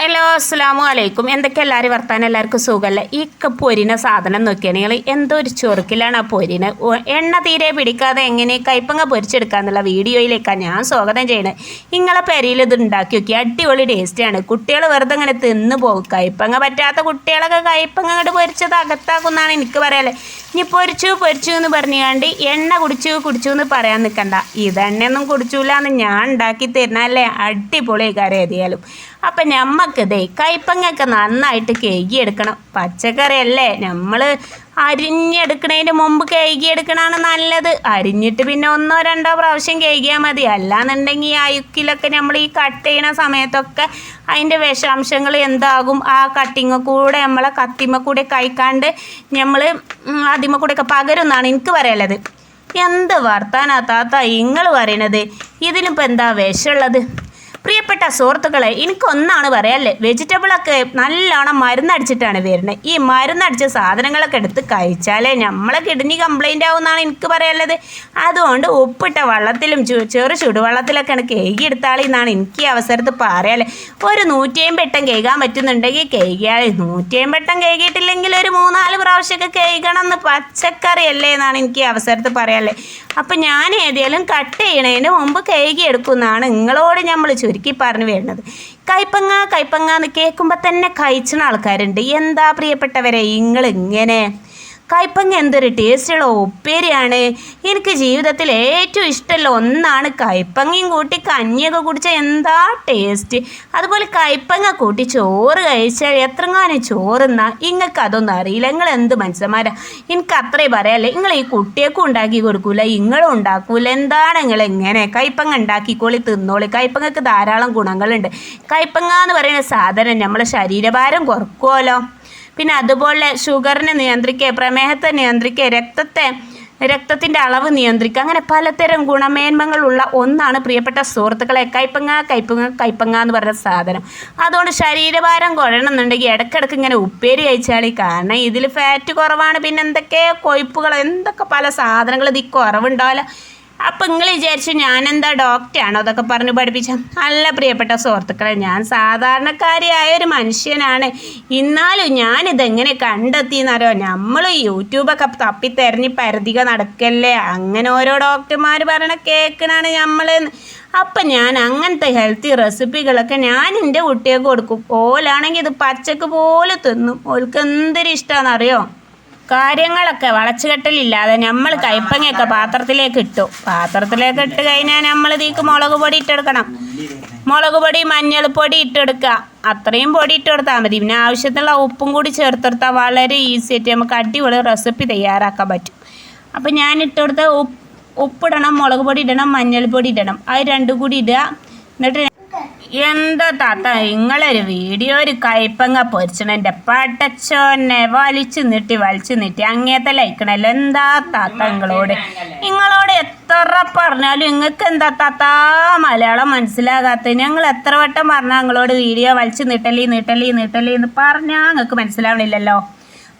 Hello അസ്സലാമു അലൈക്കും. എന്തൊക്കെ എല്ലാവരും വർത്താനം, എല്ലാവർക്കും സുഖമല്ലേ? ഈ പൊരിന സാധനം നോക്കിയാണെങ്കിൽ എന്തോ ഒരു ചൊറുക്കിലാണ് ആ പൊരിന്. എണ്ണ തീരെ പിടിക്കാതെ എങ്ങനെ കൈപ്പങ്ങ പൊരിച്ചെടുക്കാന്നുള്ള വീഡിയോയിലേക്കാണ് ഞാൻ സ്വാഗതം ചെയ്യണത്. നിങ്ങളെ പെരയിൽ ഇത് ഉണ്ടാക്കി നോക്കി, അടിപൊളി ടേസ്റ്റാണ്. കുട്ടികൾ വെറുതെ ഇങ്ങനെ തിന്നു പോകും. കൈപ്പങ്ങ പറ്റാത്ത കുട്ടികളൊക്കെ കൈപ്പങ്ങ അങ്ങോട്ട് പൊരിച്ചത് അകത്താക്കുന്നാണ് എനിക്ക് പറയാല്ലേ. ഇനി പൊരിച്ചു എന്ന് പറഞ്ഞാണ്ട് എണ്ണ കുടിച്ചു എന്ന് പറയാൻ നിൽക്കണ്ട. ഇതെണ്ണയൊന്നും കുടിച്ചൂല എന്ന് ഞാൻ ഉണ്ടാക്കി തരുന്നല്ലേ, അടിപൊളി കാര്യം ഏതിയാലും. അപ്പം നമ്മക്കിതേ കൈപ്പങ്ങയൊക്കെ നന്നായിട്ട് കഴുകിയെടുക്കണം. പച്ചക്കറിയല്ലേ, നമ്മൾ അരിഞ്ഞെടുക്കണതിന് മുമ്പ് കഴുകിയെടുക്കണതാണ് നല്ലത്. അരിഞ്ഞിട്ട് പിന്നെ 1-2 പ്രാവശ്യം കഴുകിയാൽ മതി. അല്ലാന്നുണ്ടെങ്കിൽ ഈ അയുക്കിലൊക്കെ നമ്മൾ ഈ കട്ട് ചെയ്യണ സമയത്തൊക്കെ അതിൻ്റെ വിഷാംശങ്ങൾ എന്താകും, ആ കട്ടിങ്ങ കൂടെ നമ്മളെ കത്തിമ കൂടെ കഴിക്കാണ്ട് നമ്മൾ അതിമ കൂടെയൊക്കെ പകരുമെന്നാണ് എനിക്ക് പറയാനുള്ളത്. എന്ത് വർത്താനാ താത്ത നിങ്ങൾ പറയണത്? ഇതിനിപ്പോൾ എന്താ വിഷമുള്ളത്? പ്രിയപ്പെട്ട സുഹൃത്തുക്കളെ, എനിക്കൊന്നാണ് പറയാല്ലേ, വെജിറ്റബിളൊക്കെ നല്ലോണം മരുന്നടിച്ചിട്ടാണ് വരുന്നത്. ഈ മരുന്നടിച്ച സാധനങ്ങളൊക്കെ എടുത്ത് കഴിച്ചാലേ നമ്മളെ കിഡ്നി കംപ്ലൈൻ്റ് ആവുമെന്നാണ് എനിക്ക് പറയാനുള്ളത്. അതുകൊണ്ട് ഉപ്പിട്ട വെള്ളത്തിലും ചെറു ചുടുവെള്ളത്തിലൊക്കെയാണ് കഴുകിയെടുത്താളി എന്നാണ് എനിക്ക് ഈ അവസരത്ത് പറയാല്ലേ. ഒരു 150 വട്ടം കഴുകാൻ പറ്റുന്നുണ്ടെങ്കിൽ കഴുകിയാൽ, 150 വട്ടം കഴുകിയിട്ടില്ലെങ്കിൽ ഒരു 3-4 പ്രാവശ്യമൊക്കെ കഴുകണം എന്ന് പച്ചക്കറിയല്ലേ എന്നാണ് എനിക്ക് ഈ അവസരത്ത് പറയാല്ലേ. അപ്പം ഞാൻ ഏതായാലും കട്ട് ചെയ്യണതിന് മുമ്പ് കഴുകിയെടുക്കുമെന്നാണ് നിങ്ങളോട് നമ്മൾ ചുരുക്കി പറഞ്ഞു വരുന്നത്. കൈപ്പങ്ങ എന്ന് കേൾക്കുമ്പോൾ തന്നെ കഴിച്ചുന്ന ആൾക്കാരുണ്ട്. എന്താ പ്രിയപ്പെട്ടവരെ ഇങ്ങനെ? കൈപ്പങ്ങ എന്തൊരു ടേസ്റ്റുള്ള ഉപ്പേരിയാണ്. എനിക്ക് ജീവിതത്തിൽ ഏറ്റവും ഇഷ്ടമുള്ള ഒന്നാണ്. കൈപ്പങ്ങയും കൂട്ടി കഞ്ഞിയൊക്കെ കുടിച്ചാൽ എന്താ ടേസ്റ്റ്. അതുപോലെ കൈപ്പങ്ങ കൂട്ടി ചോറ് കഴിച്ചാൽ എത്രങ്ങാനും ചോറുന്നാ. നിങ്ങൾക്ക് അതൊന്നും അറിയില്ല. നിങ്ങൾ എന്ത് മനുഷ്യന്മാരാ, എനിക്ക് അത്രേ പറയാല്ലേ. നിങ്ങൾ ഈ കുട്ടിയൊക്കെ ഉണ്ടാക്കി കൊടുക്കൂല, നിങ്ങളും ഉണ്ടാക്കൂല. എന്താണ് നിങ്ങൾ എങ്ങനെ? കൈപ്പങ്ങ ഉണ്ടാക്കിക്കോളി, തിന്നോളി. കൈപ്പങ്ങക്ക് ധാരാളം ഗുണങ്ങളുണ്ട്. കൈപ്പങ്ങ എന്ന് പറയുന്ന സാധനം നമ്മളെ ശരീരഭാരം കുറക്കുമല്ലോ. പിന്നെ അതുപോലെ ഷുഗറിനെ നിയന്ത്രിക്കുക, പ്രമേഹത്തെ നിയന്ത്രിക്കുക, രക്തത്തിൻ്റെ അളവ് നിയന്ത്രിക്കുക, അങ്ങനെ പലതരം ഗുണമേന്മകളുള്ള ഒന്നാണ് പ്രിയപ്പെട്ട സുഹൃത്തുക്കളെ കൈപ്പങ്ങ എന്ന് പറയുന്ന സാധനം. അതുകൊണ്ട് ശരീരഭാരം കുറയണമെന്നുണ്ടെങ്കിൽ ഇടയ്ക്കിടയ്ക്ക് ഇങ്ങനെ ഉപ്പേരി കഴിച്ചാൽ, കാരണം ഇതിൽ ഫാറ്റ് കുറവാണ്. പിന്നെ എന്തൊക്കെ കൊഴുപ്പുകൾ, എന്തൊക്കെ പല സാധനങ്ങൾ ഇതിൽ കുറവുണ്ടാവില്ല. അപ്പം നിങ്ങൾ വിചാരിച്ചു ഞാനെന്താ ഡോക്ടറാണോ അതൊക്കെ പറഞ്ഞ് പഠിപ്പിച്ച? അല്ല പ്രിയപ്പെട്ട സുഹൃത്തുക്കളെ, ഞാൻ സാധാരണക്കാരിയായ ഒരു മനുഷ്യനാണ്. എന്നാലും ഞാനിതെങ്ങനെ കണ്ടെത്തിയെന്നറിയോ? നമ്മൾ യൂട്യൂബൊക്കെ തപ്പിത്തെരഞ്ഞ് പരതിക നടക്കല്ലേ, അങ്ങനെ ഓരോ ഡോക്ടർമാർ പറയണ കേൾക്കണാണ് നമ്മൾ. അപ്പം ഞാൻ അങ്ങനത്തെ ഹെൽത്തി റെസിപ്പികളൊക്കെ ഞാൻ എൻ്റെ കുട്ടികൾക്ക് കൊടുക്കും. ഓലാണെങ്കിൽ ഇത് പച്ചക്ക് പോലെ തിന്നും. ഓൾക്ക് എന്തൊരു ഇഷ്ടമാണെന്നറിയോ? കാര്യങ്ങളൊക്കെ വളച്ചുകെട്ടലില്ലാതെ നമ്മൾ കൈപ്പങ്ങയൊക്കെ പാത്രത്തിലേക്ക് ഇട്ട് കഴിഞ്ഞാൽ നമ്മൾ ഇതിലേക്ക് മുളക് പൊടി ഇട്ടെടുക്കണം. മുളക് പൊടി, മഞ്ഞൾപ്പൊടി ഇട്ടെടുക്കുക. അത്രയും പൊടി ഇട്ട് കൊടുത്താൽ മതി. പിന്നെ ആവശ്യത്തിനുള്ള ഉപ്പും കൂടി ചേർത്തെടുത്താൽ വളരെ ഈസി ആയിട്ട് നമുക്ക് അടിപൊളി റെസിപ്പി തയ്യാറാക്കാൻ പറ്റും. അപ്പം ഞാൻ ഇട്ടെടുത്ത ഉപ്പിടണം, മുളക് പൊടി ഇടണം, മഞ്ഞൾപ്പൊടി ഇടണം. അത് രണ്ടും കൂടി ഇടുക. എന്നിട്ട് എന്താ താത്ത നിങ്ങളൊരു വീഡിയോ ഒരു കൈപ്പങ്ങ പൊരിച്ചണൻ്റെ പട്ടച്ചോനെ വലിച്ചു നീട്ടി അങ്ങേത്തെ ലയിക്കണല്ലോ. എന്താ താത്ത നിങ്ങളോട് എത്ര പറഞ്ഞാലും നിങ്ങൾക്ക് എന്താ താത്ത മലയാളം മനസ്സിലാകാത്ത? ഞങ്ങൾ എത്ര വട്ടം പറഞ്ഞാൽ നിങ്ങളോട് വീഡിയോ വലിച്ചു നീട്ടലി എന്ന് പറഞ്ഞാൽ നിങ്ങൾക്ക് മനസ്സിലാവണില്ലല്ലോ.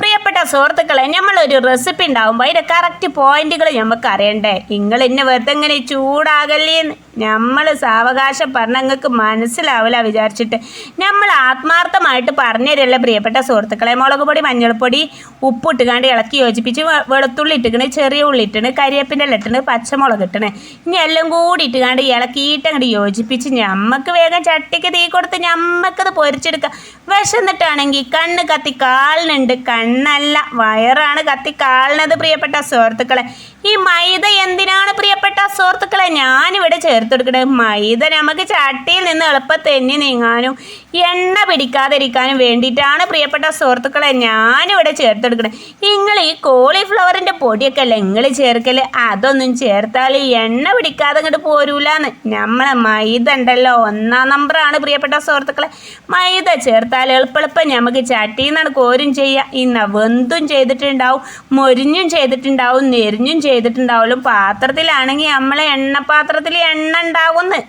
പ്രിയപ്പെട്ട സുഹൃത്തുക്കളെ, നമ്മളൊരു റെസിപ്പി ഉണ്ടാകുമ്പോൾ അതിൻ്റെ കറക്റ്റ് പോയിന്റുകൾ നമുക്ക് അറിയണ്ടേ. നിങ്ങൾ ഇന്നെ വെറുതെ ഇങ്ങനെ ചൂടാകല്ലേന്ന് നമ്മൾ സാവകാശം പറഞ്ഞാൽ നിങ്ങൾക്ക് മനസ്സിലാവില്ല വിചാരിച്ചിട്ട് നമ്മൾ ആത്മാർത്ഥമായിട്ട് പറഞ്ഞു തരല്ലേ പ്രിയപ്പെട്ട സുഹൃത്തുക്കളെ. മുളക് പൊടി, മഞ്ഞൾപ്പൊടി, ഉപ്പിട്ടുകാണ്ട് ഇളക്കി യോജിപ്പിച്ച്, വെളുത്തുള്ളി ഇട്ടിക്കണ്, ചെറിയ ഉള്ളി ഇട്ടണ്, കരിവേപ്പിൻ്റെ ഇട്ടണ്, പച്ചമുളക് ഇട്ടണ്, ഇനി എല്ലാം കൂടി ഇട്ടുകാണ്ട് ഇളക്കിയിട്ട് അങ്ങോട്ട് യോജിപ്പിച്ച് നമുക്ക് വേഗം ചട്ടിക്ക് തീ കൊടുത്ത് നമുക്കത് പൊരിച്ചെടുക്കാം. വിശന്നിട്ടാണെങ്കിൽ കണ്ണ് കത്തി കാളിനുണ്ട്, കണ്ണല്ല വയറാണ് കത്തി കാളിനത് പ്രിയപ്പെട്ട സുഹൃത്തുക്കളെ. ഈ മൈദ എന്തിനാണ് പ്രിയപ്പെട്ട സുഹൃത്തുക്കളെ ഞാനിവിടെ ചേർത്തെടുക്കണത്? മൈദ നമുക്ക് ചട്ടിയിൽ നിന്ന് എളുപ്പം തെന്നി നീങ്ങാനും എണ്ണ പിടിക്കാതിരിക്കാനും വേണ്ടിയിട്ടാണ് പ്രിയപ്പെട്ട സുഹൃത്തുക്കളെ ഞാനിവിടെ ചേർത്തെടുക്കണത്. നിങ്ങൾ ഈ കോളിഫ്ലവറിൻ്റെ പൊടിയൊക്കെ അല്ലേ നിങ്ങൾ ചേർക്കല്, അതൊന്നും ചേർത്താൽ എണ്ണ പിടിക്കാതെ ഇങ്ങോട്ട് പോരൂലെന്ന്. നമ്മളെ മൈദ ഉണ്ടല്ലോ 1-ാം നമ്പറാണ് പ്രിയപ്പെട്ട സുഹൃത്തുക്കളെ. മൈദ ചേർത്താൽ എളുപ്പം നമുക്ക് ചട്ടിയിൽ നിന്നാണ് കോരും ചെയ്യുക. ഇന്ന് വെന്തും ചെയ്തിട്ടുണ്ടാവും, മൊരിഞ്ഞും ചെയ്തിട്ടുണ്ടാവും, നെരിഞ്ഞും ചെയ്തിട്ടുണ്ടാവും. പാത്രത്തിലാണെങ്കിൽ നമ്മളെ എണ്ണപ്പാത്രത്തിൽ എണ്ണ ഉണ്ടാവുമെന്ന്.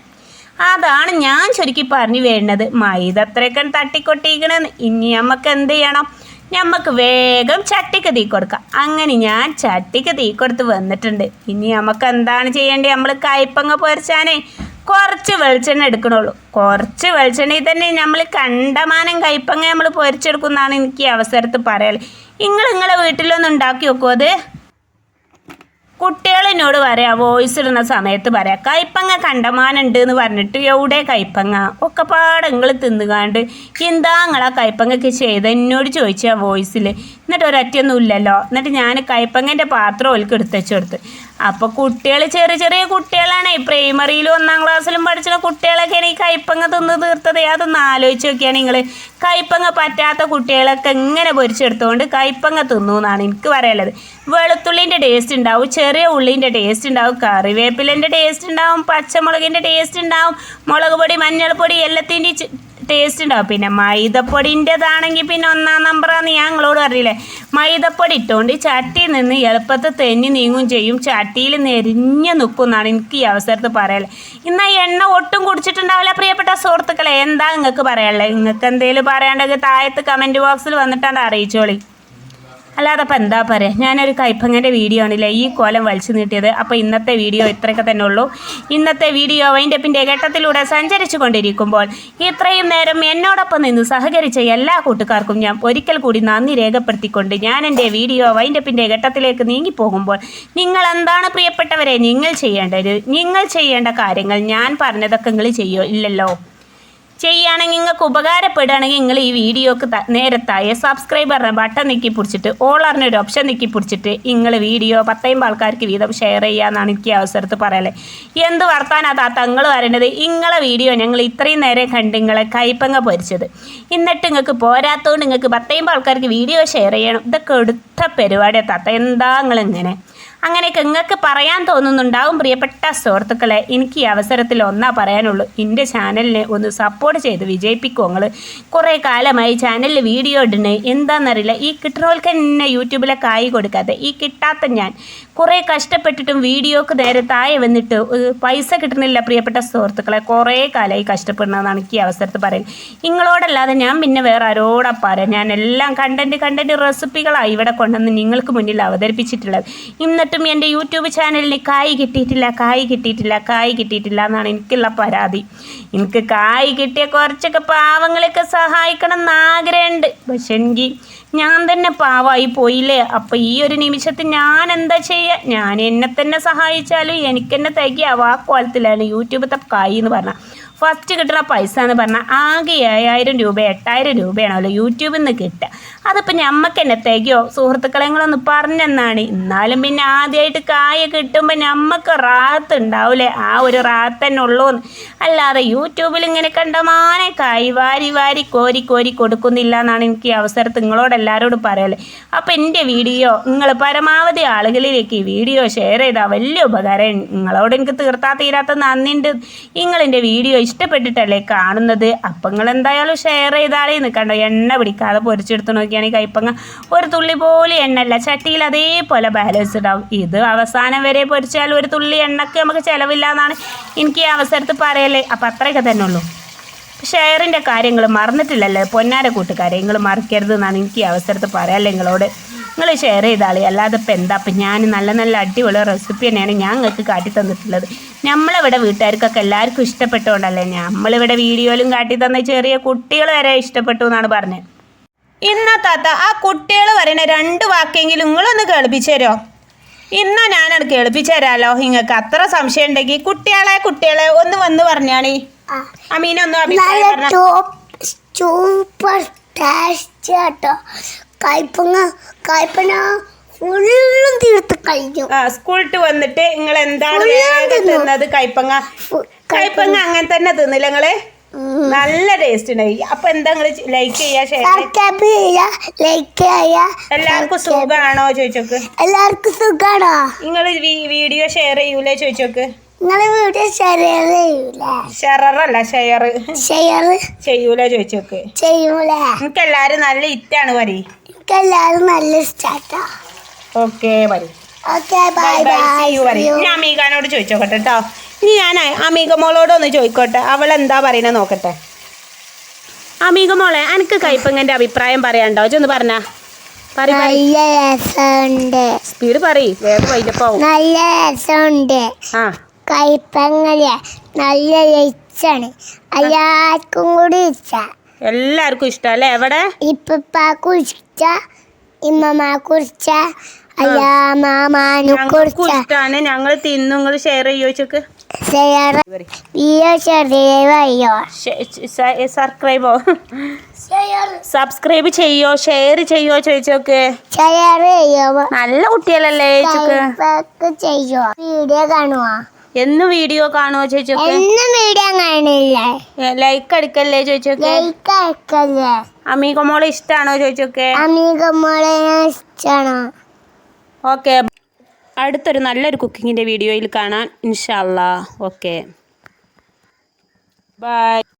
അതാണ് ഞാൻ ചുരുക്കി പറഞ്ഞു വരുന്നത്. മൈദ അത്രയൊക്കെ തട്ടിക്കൊട്ടിക്കണെന്ന്. ഇനി നമുക്ക് എന്ത് ചെയ്യണം? നമുക്ക് വേഗം ചട്ടിക്ക് തീ കൊടുക്കാം. അങ്ങനെ ഞാൻ ചട്ടിക്ക് തീ കൊടുത്ത് വന്നിട്ടുണ്ട്. ഇനി നമുക്ക് എന്താണ് ചെയ്യേണ്ടത്? നമ്മൾ കൈപ്പങ്ങ പൊരിച്ചാനേ കുറച്ച് വെളിച്ചെണ്ണ എടുക്കണുള്ളൂ. കുറച്ച് വെളിച്ചെണ്ണയിൽ തന്നെ നമ്മൾ കണ്ടമാനം കയ്പങ്ങ നമ്മൾ പൊരിച്ചെടുക്കുന്നതാണ് എനിക്ക് ഈ അവസരത്തിൽ പറയാറ്. നിങ്ങളെ വീട്ടിലൊന്നും ഉണ്ടാക്കി നോക്കുമോ അത്? കുട്ടികളിനോട് പറയാം, വോയിസ് ഇടുന്ന സമയത്ത് പറയാം കയ്പങ്ങ കണ്ടമാനുണ്ട് എന്ന് പറഞ്ഞിട്ട് എവിടെ കയ്പങ്ങ ഒക്കെ പാടെ നിങ്ങൾ തിന്നുകാണ്ട് എന്താ നിങ്ങളാ കയ്പങ്ങക്ക് ചെയ്ത് എന്നോട് ചോദിച്ചാൽ വോയിസിൽ. എന്നിട്ട് ഒരൊറ്റയൊന്നും ഇല്ലല്ലോ. എന്നിട്ട് ഞാൻ കയ്പങ്ങൻ്റെ പാത്രം ഓൽക്ക് എടുത്തുവെച്ച് കൊടുത്ത്. അപ്പോൾ കുട്ടികൾ ചെറിയ കുട്ടികളാണ്, പ്രൈമറിയിലും 1ാം ക്ലാസ്സിലും പഠിച്ചുള്ള കുട്ടികളൊക്കെയാണ് ഈ കയ്പങ്ങ തിന്ന് തീർത്തത്. അതൊന്ന് ആലോചിച്ച് നോക്കിയാണ് നിങ്ങൾ. കയ്പങ്ങ പറ്റാത്ത കുട്ടികളൊക്കെ ഇങ്ങനെ പൊരിച്ചെടുത്തുകൊണ്ട് കയ്പങ്ങ തിന്നു എന്നാണ് എനിക്ക് പറയാനുള്ളത്. വെളുത്തുള്ളിൻ്റെ ടേസ്റ്റ് ഉണ്ടാവും, ചെറിയ ഉള്ളിൻ്റെ ടേസ്റ്റ് ഉണ്ടാവും, കറിവേപ്പിലിൻ്റെ ടേസ്റ്റ് ഉണ്ടാവും, പച്ചമുളകിൻ്റെ ടേസ്റ്റ് ഉണ്ടാവും, മുളക് പൊടി മഞ്ഞൾപ്പൊടി എല്ലാത്തിൻ്റെയും ടേസ്റ്റ് ഉണ്ടാവും. പിന്നെ മൈദപ്പൊടിൻ്റെതാണെങ്കിൽ പിന്നെ 1ാം നമ്പറാന്ന് ഞാൻ നിങ്ങളോട് അറിയില്ലേ. മൈദപ്പൊടി ഇട്ടുകൊണ്ട് ചട്ടിയിൽ നിന്ന് എളുപ്പത്തിൽ തെന്നി നീങ്ങും ചെയ്യും, ചട്ടിയിൽ നെരിഞ്ഞ് നിൽക്കും എന്നാണ് എനിക്ക് ഈ അവസരത്തിൽ പറയാനുള്ളത്. ഇന്ന് എണ്ണ ഒട്ടും കുടിച്ചിട്ടുണ്ടാവില്ല പ്രിയപ്പെട്ട സുഹൃത്തുക്കളെ. എന്താ നിങ്ങൾക്ക് പറയാനുള്ളത്? നിങ്ങൾക്ക് എന്തെങ്കിലും പറയാണ്ടെങ്കിൽ താഴത്ത് കമൻറ്റ് ബോക്സിൽ വന്നിട്ടാണ് അറിയിച്ചോളി. അല്ലാതെ അപ്പം എന്താ പറയുക, ഞാനൊരു കയ്പങ്ങൻ്റെ വീഡിയോ ആണല്ലേ ഈ കോലം വലിച്ചു നീട്ടിയത്. അപ്പോൾ ഇന്നത്തെ വീഡിയോ ഇത്രയൊക്കെ തന്നെ ഉള്ളൂ. ഇന്നത്തെ വീഡിയോ വൈൻഡപ്പിൻ്റെ ഘട്ടത്തിലൂടെ സഞ്ചരിച്ചു കൊണ്ടിരിക്കുമ്പോൾ ഇത്രയും നേരം എന്നോടൊപ്പം നിന്ന് സഹകരിച്ച എല്ലാ കൂട്ടുകാർക്കും ഞാൻ ഒരിക്കൽ കൂടി നന്ദി രേഖപ്പെടുത്തിക്കൊണ്ട് ഞാൻ എൻ്റെ വീഡിയോ വൈൻഡപ്പിൻ്റെ ഘട്ടത്തിലേക്ക് നീങ്ങിപ്പോകുമ്പോൾ നിങ്ങൾ എന്താണ് പ്രിയപ്പെട്ടവരെ നിങ്ങൾ ചെയ്യേണ്ടത്? നിങ്ങൾ ചെയ്യേണ്ട കാര്യങ്ങൾ ഞാൻ പറഞ്ഞതൊക്കെ നിങ്ങൾ ചെയ്യോ? ഇല്ലല്ലോ. ചെയ്യുകയാണെങ്കിൽ നിങ്ങൾക്ക് ഉപകാരപ്പെടുകയാണെങ്കിൽ നിങ്ങൾ ഈ വീഡിയോക്ക് നേരത്തായ സബ്സ്ക്രൈബറിനെ ബട്ടൺ നീക്കി പിടിച്ചിട്ട് ഓളറിനൊരു ഓപ്ഷൻ നീക്കി പിടിച്ചിട്ട് നിങ്ങൾ വീഡിയോ 10 ആൾക്കാർക്ക് വീതം ഷെയർ ചെയ്യാമെന്നാണ് എനിക്ക് അവസരത്തിൽ പറയലേ. എന്ത് വർത്താനാ താത്ത നിങ്ങൾ പറയേണ്ടത്? നിങ്ങളെ വീഡിയോ ഞങ്ങൾ ഇത്രയും നേരം കണ്ട് നിങ്ങളെ കയ്പങ്ങ പൊരിച്ചത്, എന്നിട്ട് നിങ്ങൾക്ക് പോരാത്തതുകൊണ്ട് നിങ്ങൾക്ക് 10 ആൾക്കാർക്ക് വീഡിയോ ഷെയർ ചെയ്യണം. ഇതൊക്കെ എടുത്ത പരിപാടിയാണ് താത്ത. എന്താ നിങ്ങളിങ്ങനെ? അങ്ങനെയൊക്കെ നിങ്ങൾക്ക് പറയാൻ തോന്നുന്നുണ്ടാവും പ്രിയപ്പെട്ട സുഹൃത്തുക്കളെ. എനിക്ക് ഈ അവസരത്തിൽ ഒന്നാ പറയാനുള്ളൂ, എൻ്റെ ചാനലിനെ ഒന്ന് സപ്പോർട്ട് ചെയ്ത് വിജയിപ്പിക്കുമോ? നിങ്ങൾ കുറേ കാലമായി ചാനലിൽ വീഡിയോ ഇടണേ, എന്താണെന്നറിയില്ല. ഈ കിട്ടുന്നവർക്ക് തന്നെ യൂട്യൂബിലെ കായ് കൊടുക്കാതെ ഈ കിട്ടാത്ത ഞാൻ കുറേ കഷ്ടപ്പെട്ടിട്ടും വീഡിയോക്ക് നേരെ താഴെ വന്നിട്ട് പൈസ കിട്ടുന്നില്ല പ്രിയപ്പെട്ട സുഹൃത്തുക്കളെ. കുറേ കാലമായി കഷ്ടപ്പെടുന്നതെന്നാണ് എനിക്ക് ഈ അവസരത്തിൽ പറയുന്നത്. നിങ്ങളോടല്ലാതെ ഞാൻ പിന്നെ വേറെ ആരോടാ പറയാം? ഞാൻ എല്ലാം കണ്ടൻറ്റ് റെസിപ്പികളാണ് ഇവിടെ കൊണ്ടുവന്ന് നിങ്ങൾക്ക് മുന്നിൽ അവതരിപ്പിച്ചിട്ടുള്ളത്. എന്നിട്ടും എൻ്റെ യൂട്യൂബ് ചാനലിന് കായ് കിട്ടിയിട്ടില്ല എന്നാണ് എനിക്കുള്ള പരാതി. എനിക്ക് കായ് കിട്ടിയ കുറച്ചൊക്കെ പാവങ്ങളെയൊക്കെ സഹായിക്കണം എന്നാഗ്രഹമുണ്ട്. പക്ഷെ എനിക്ക് ഞാൻ തന്നെ പാവമായി പോയില്ലേ. അപ്പോൾ ഈ ഒരു നിമിഷത്തിൽ ഞാൻ എന്താ ചെയ്യുക? ഞാൻ എന്നെ തന്നെ സഹായിച്ചാലും എനിക്കെന്നെ തികയാവും. ആ കോലത്തിലാണ് യൂട്യൂബത്തെ കായ് എന്ന് പറഞ്ഞാൽ. ഫസ്റ്റ് കിട്ടുന്ന പൈസ എന്ന് പറഞ്ഞാൽ ആകെ 7000 രൂപ 8000 രൂപയാണല്ലോ യൂട്യൂബിൽ നിന്ന് കിട്ടുക. അതിപ്പോൾ ഞമ്മക്ക് എന്നെ തികയോ? സുഹൃത്തുക്കളെ നിങ്ങളൊന്ന് പറഞ്ഞെന്നാണ്. എന്നാലും പിന്നെ ആദ്യമായിട്ട് കായ കിട്ടുമ്പോൾ ഞമ്മക്ക് റാഹത്ത് ഉണ്ടാവില്ലേ? ആ ഒരു റാഹത്ത് തന്നെ ഉള്ളൂ. അല്ലാതെ യൂട്യൂബിൽ ഇങ്ങനെ കണ്ടമാനെ കായ് വാരി കോരി കൊടുക്കുന്നില്ല എന്നാണ് എനിക്ക് ഈ അവസരത്തിൽ നിങ്ങളോട് എല്ലാവരോടും പറയല്ലേ. അപ്പോൾ എൻ്റെ വീഡിയോ നിങ്ങൾ പരമാവധി ആളുകളിലേക്ക് ഈ വീഡിയോ ഷെയർ ചെയ്താൽ വലിയ ഉപകാരം. നിങ്ങളോട് എനിക്ക് തീരാത്ത നന്ദിയുണ്ട്. നിങ്ങളെൻ്റെ വീഡിയോ ഇഷ്ടപ്പെട്ടിട്ടല്ലേ കാണുന്നത്. അപ്പം നിങ്ങൾ എന്തായാലും ഷെയർ ചെയ്താലേ നിൽക്കണ്ടോ. എണ്ണ പിടിക്കാതെ പൊരിച്ചെടുത്ത് നോക്കിയാണെങ്കിൽ കയ്പങ്ങ ഒരു തുള്ളി പോലും എണ്ണല്ല, ചട്ടിയിൽ അതേപോലെ ബാലൻസ് ഉണ്ടാവും. ഇത് അവസാനം വരെ പൊരിച്ചാൽ ഒരു തുള്ളി എണ്ണയ്ക്ക് നമുക്ക് ചിലവില്ല എന്നാണ് എനിക്ക് ഈ അവസരത്തിൽ പറയല്ലേ. അപ്പം അത്രയൊക്കെ തന്നെ ഉള്ളൂ. ഷെയറിൻ്റെ കാര്യങ്ങൾ മറന്നിട്ടില്ലല്ലേ പൊന്നാര കൂട്ടുകാരെ, നിങ്ങൾ മറക്കരുത് എന്നാണ് എനിക്ക് ഈ അവസരത്തിൽ പറയാമല്ലേ നിങ്ങളോട്. നിങ്ങൾ ഷെയർ ചെയ്താളി. അല്ലാതെ ഇപ്പം എന്താ? അപ്പം ഞാൻ നല്ല അടിപൊളി റെസിപ്പി തന്നെയാണ് ഞാൻ നിങ്ങൾക്ക് കാട്ടി തന്നിട്ടുള്ളത്. നമ്മളിവിടെ വീട്ടുകാർക്കൊക്കെ എല്ലാവർക്കും ഇഷ്ടപ്പെട്ടുകൊണ്ടല്ലേ നമ്മളിവിടെ വീഡിയോയിലും കാട്ടി തന്ന ചെറിയ കുട്ടികൾ വരെ ഇഷ്ടപ്പെട്ടു എന്നാണ് പറഞ്ഞത്. ഇന്നാ താത്ത ആ കുട്ടികൾ പറയുന്ന 2 വാക്കെങ്കിലും നിങ്ങളൊന്ന് കേൾപ്പിച്ചു തരുമോ? ഇന്നാ ഞാനത് കേൾപ്പിച്ചു തരാമല്ലോ. നിങ്ങൾക്ക് അത്ര സംശയം ഉണ്ടെങ്കിൽ കുട്ടികളെ ഒന്ന് വന്ന് പറഞ്ഞാണി. അമീനൊന്നും സൂപ്പർ ടേസ്റ്റ് കേട്ടോ. കയ്പങ്ങ ഫുള്ളും തീർത്ത് കഴിഞ്ഞു. സ്കൂളിട്ട് വന്നിട്ട് നിങ്ങൾ എന്താണ് തിന്നത്? കയ്പങ്ങ അങ്ങനെ തന്നെ തിന്നില്ല നിങ്ങള്? നല്ല ടേസ്റ്റ് ഉണ്ടായി. അപ്പൊ എന്താ നിങ്ങള് ലൈക്ക് ചെയ്യാ, ഷെയർ ചെയ്യാ? എല്ലാവർക്കും സുഖാണോ ചോദിച്ചോക്ക്. എല്ലാവർക്കും സുഖാണോ? നിങ്ങൾ വീഡിയോ ഷെയർ ചെയ്യൂലേ ചോദിച്ചോക്ക്. നിങ്ങള് വീഡിയോ ഷെയർ ചെയ്യൂല ചോദിച്ചോക്ക്. ചെയ്യൂല. എനിക്ക് എല്ലാരും നല്ല ഇറ്റാണ് പറയും. എല്ലാരും നല്ല ഇഷ്ടാട്ടോ. ഓക്കെ പറയും. Okay bye bye. ഞാൻ അമീകാനോട് ചോദിച്ചോക്കട്ടെ കേട്ടോ. ഇനി ഞാൻ അമീക മോളോടൊന്ന് ചോദിക്കോട്ടെ, അവൾ എന്താ പറയണ നോക്കട്ടെ. അമീക മോളെ, എനിക്ക് കയ്പങ്ങന്റെ അഭിപ്രായം പറയാണ്ടോ? ഒന്ന് പറഞ്ഞാ നല്ല രസമുണ്ട്. സ്പീഡ് പറയ്, വേഗം വൈകിട്ടാവും. നല്ല രസമുണ്ട്. കയ്പങ്ങല്ലേ നല്ല രസാണ് എല്ലാവർക്കും കൂടി ഇഷ്ട എല്ലാവർക്കും ഇഷ്ടം അല്ലേ? എവിടെ ഇപ്പാക്കും ഇഷ്ട ഇമ്മമാക്കും ഇഷ്ട അയ്യാ മാമാനും ഞങ്ങൾക്കും ഇഷ്ടമാണ്. ഞങ്ങൾ തിന്നു. നിങ്ങൾ ഷെയർ ചെയ്യോ ചോക്ക്? സബ്സ്ക്രൈബോ സബ്സ്ക്രൈബ് ചെയ്യോ ഷെയർ ചെയ്യോ ചോദിച്ചോക്ക്. നല്ല കുട്ടികളല്ലേ ചോദിച്ചോക്ക്? ചെയ്യോ വീഡിയോ കാണുവോ? എന്നും വീഡിയോ കാണുവോ ചോദിച്ചോക്ക്? എന്നും വീഡിയോ കാണില്ലേ? ലൈക്ക് അടിക്കല്ലേ ചോദിച്ചോക്ക്? ലൈക്ക് അടിക്കല്ലേ? അമീക മോളെ ഇഷ്ടാണോ ചോദിച്ചോക്കെ? അമീക മോളെ ഇഷ്ടാണോ? ഓക്കെ, അടുത്തൊരു നല്ലൊരു കുക്കിങ്ങിൻ്റെ വീഡിയോയിൽ കാണാം ഇൻഷാ അല്ലാ. Okay, by.